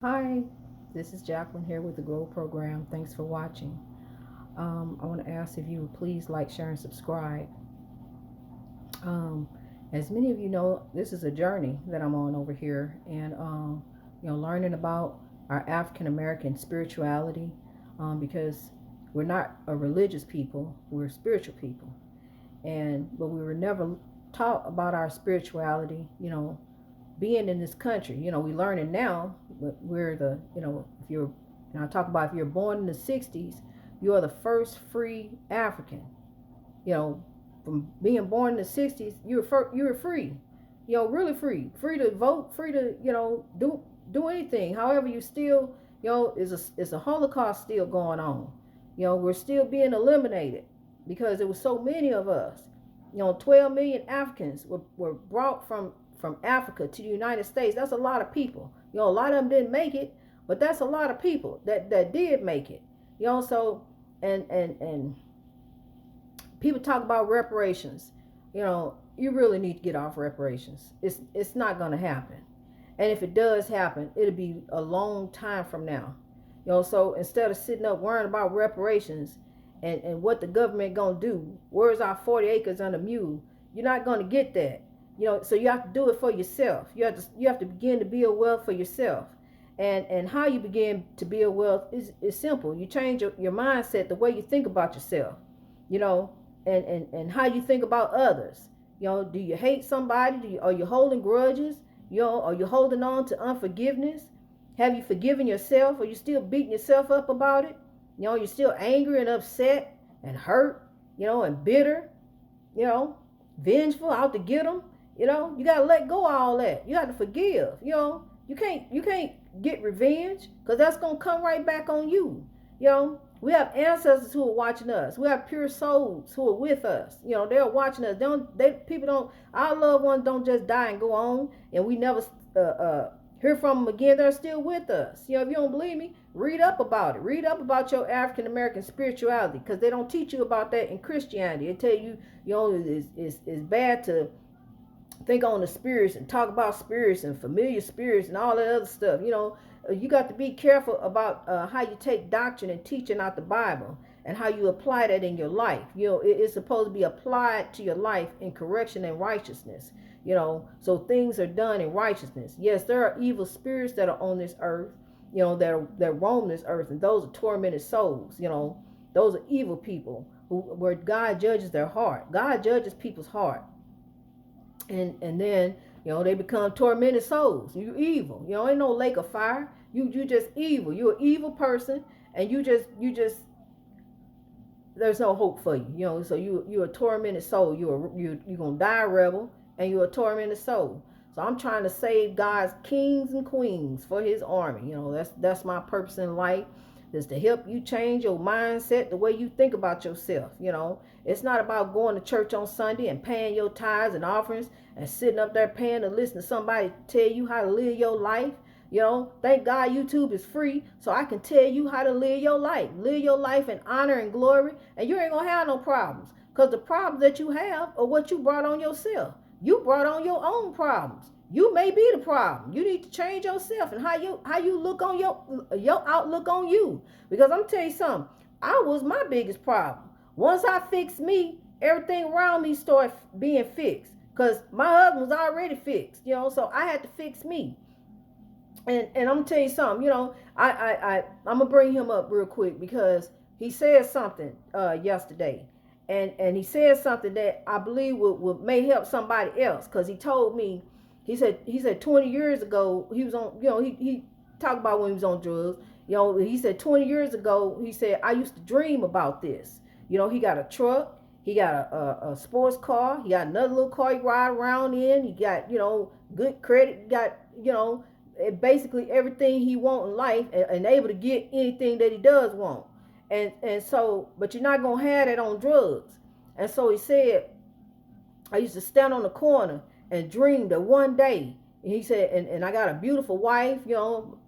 Hi, this is Jacqueline here with the Grow program. Thanks for watching. I want to ask if you would please like, share, and subscribe. Um, as many of you know, this is a journey that I'm on over here, and learning about our African American spirituality, because we're not a religious people, we're spiritual people, but we were never taught about our spirituality. Being in this country, we learn it now, but we're if you're, and I talk about if you're born in the 60s, you are the first free African. You know, from being born in the 60s, you're free, really free to vote, free to, do anything. However, you still, is a Holocaust still going on. We're still being eliminated because there were so many of us. 12 million Africans were brought from Africa to the United States. That's a lot of people. A lot of them didn't make it, but that's a lot of people that did make it. So and people talk about reparations. You really need to get off reparations. It's not going to happen. And if it does happen, it'll be a long time from now. So instead of sitting up worrying about reparations and what the government gonna do, where's our 40 acres on the mule? You're not gonna get that. So you have to do it for yourself. You have to begin to build wealth for yourself. And how you begin to build wealth is simple. You change your mindset, the way you think about yourself, you know, and how you think about others. Do you hate somebody? Are you holding grudges? Are you holding on to unforgiveness? Have you forgiven yourself? Are you still beating yourself up about it? You're still angry and upset and hurt, and bitter, you know, vengeful, out to get them. You gotta let go of all that. You got to forgive. You can't get revenge because that's gonna come right back on you. We have ancestors who are watching us. We have pure souls who are with us. They're watching us. People don't. Our loved ones don't just die and go on, and we never hear from them again. They're still with us. If you don't believe me, read up about it. Read up about your African American spirituality, because they don't teach you about that in Christianity. They tell you, it's bad to think on the spirits and talk about spirits and familiar spirits and all that other stuff. You got to be careful about how you take doctrine and teaching out the Bible and how you apply that in your life. It's supposed to be applied to your life in correction and righteousness. So things are done in righteousness. Yes, there are evil spirits that are on this earth, that roam this earth, and those are tormented souls. Those are evil people where God judges their heart. God judges people's heart. And then they become tormented souls. You evil. Ain't no lake of fire. You just evil. You're an evil person, and you just there's no hope for you. So you're a tormented soul. You're gonna die a rebel, and you're a tormented soul. So I'm trying to save God's kings and queens for His army. That's my purpose in life, is to help you change your mindset, the way you think about yourself. It's not about going to church on Sunday and paying your tithes and offerings and sitting up there paying to listen to somebody tell you how to live your life. Thank God YouTube is free, so I can tell you how to live your life. Live your life in honor and glory, and you ain't gonna have no problems. Because the problems that you have are what you brought on yourself. You brought on your own problems. You may be the problem. You need to change yourself and how you look on your outlook on you. Because I'm telling you something, I was my biggest problem. Once I fixed me, everything around me started being fixed. Because my husband was already fixed, so I had to fix me. And I'm gonna tell you something, I'm gonna bring him up real quick because he said something yesterday, and he said something that I believe would may help somebody else. Because he told me, he said 20 years ago he was on, he talked about when he was on drugs. He said 20 years ago, he said, I used to dream about this. He got a truck, he got a sports car, he got another little car he ride around in, he got, good credit, got, basically everything he want in life, and able to get anything that he does want. And so, but you're not gonna have that on drugs. And so he said, I used to stand on the corner and dream that one day, and he said, and I got a beautiful wife,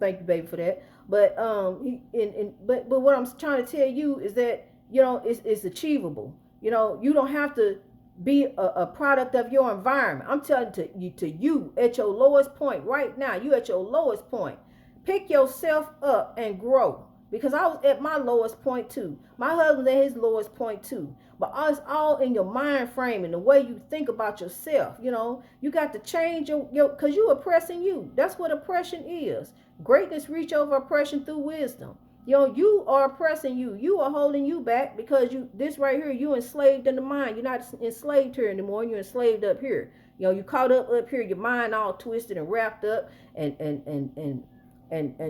thank you, baby, for that. But but what I'm trying to tell you is that, it's achievable. You don't have to be a product of your environment. I'm telling you, to you at your lowest point right now. You at your lowest point. Pick yourself up and grow. Because I was at my lowest point too. My husband's at his lowest point too. But it's all in your mind frame and the way you think about yourself. You got to change your because you oppressing you. That's what oppression is. Greatness reach over oppression through wisdom. You are oppressing you. You are holding you back because this right here, you enslaved in the mind. You're not enslaved here anymore. You're enslaved up here. You caught up here, your mind all twisted and wrapped up and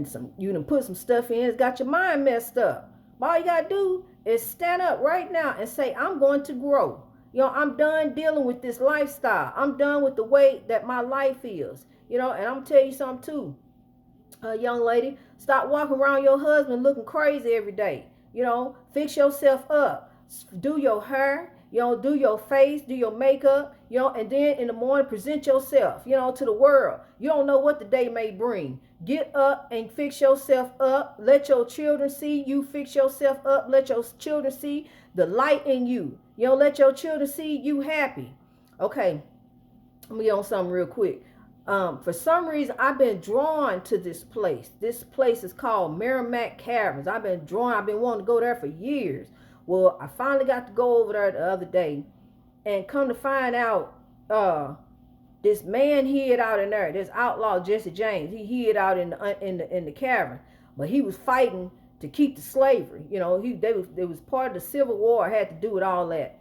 some you done put some stuff in. It's got your mind messed up. All you gotta do is stand up right now and say, I'm going to grow. I'm done dealing with this lifestyle. I'm done with the way that my life is. And I'm gonna tell you something too. Young lady, stop walking around your husband looking crazy every day. Fix yourself up. Do your hair, do your face, do your makeup, and then in the morning present yourself, to the world. You don't know what the day may bring. Get up and fix yourself up. Let your children see you fix yourself up. Let your children see the light in you. Let your children see you happy. Okay, let me get on something real quick. For some reason, I've been drawn to this place. This place is called Merramac Caverns. I've been wanting to go there for years. Well, I finally got to go over there the other day, and come to find out, this man hid out in there. This outlaw Jesse James, he hid out in the cavern, but he was fighting to keep the slavery. It was part of the Civil War. Had to do with all that,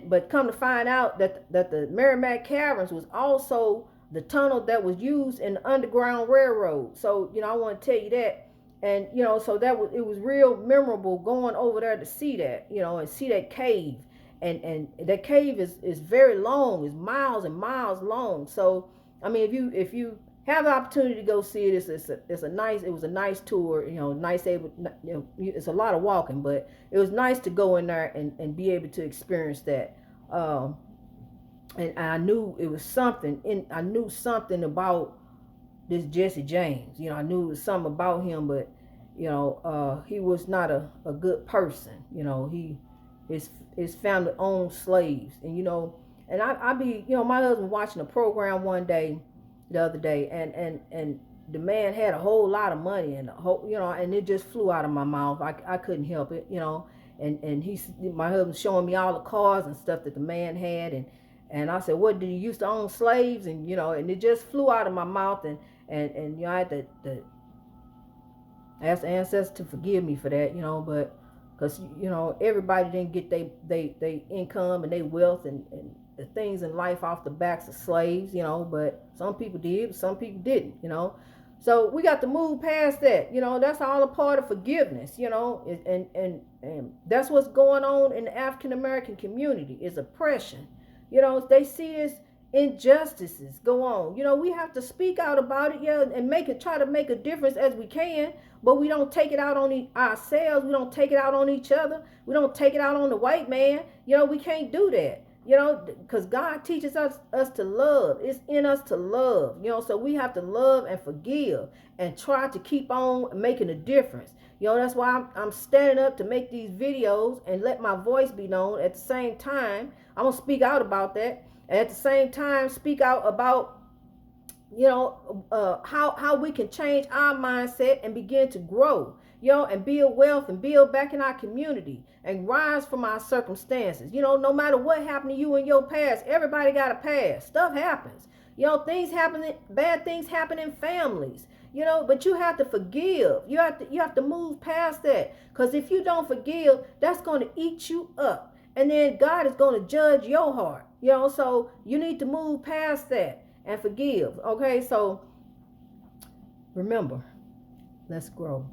but come to find out that the Merramac Caverns was also the tunnel that was used in the Underground Railroad. So I want to tell you that, and so it was real memorable going over there to see that, and see that cave. And that cave is very long. It's miles and miles long. So I mean, if you have the opportunity to go see it, it was a nice tour. It's a lot of walking, but it was nice to go in there and be able to experience that. And I knew it was something. I knew something about this Jesse James. I knew it was something about him, but he was not a good person. His family owned slaves, and I be my husband watching a program the other day, and the man had a whole lot of money, and and it just flew out of my mouth. I couldn't help it, and my husband showing me all the cars and stuff that the man had, and I said, what, did he used to own slaves? And and it just flew out of my mouth, and I had to ask the ancestors to forgive me for that, but because everybody didn't get they income and their wealth and the things in life off the backs of slaves, but some people did, some people didn't, so we got to move past that. That's all a part of forgiveness, and that's what's going on in the African American community is oppression. They see this injustices go on. We have to speak out about it, and try to make a difference as we can, but we don't take it out on ourselves. We don't take it out on each other. We don't take it out on the white man. We can't do that, because God teaches us to love. It's in us to love, so we have to love and forgive and try to keep on making a difference. That's why I'm standing up to make these videos and let my voice be known. At the same time, I'm going to speak out about that. And at the same time, speak out about, how we can change our mindset and begin to grow, and build wealth and build back in our community and rise from our circumstances. No matter what happened to you in your past, everybody got a past. Stuff happens. Things happen, bad things happen in families. But you have to forgive. You have to move past that. Because if you don't forgive, that's going to eat you up. And then God is going to judge your heart. So you need to move past that and forgive. Okay, so remember, let's grow.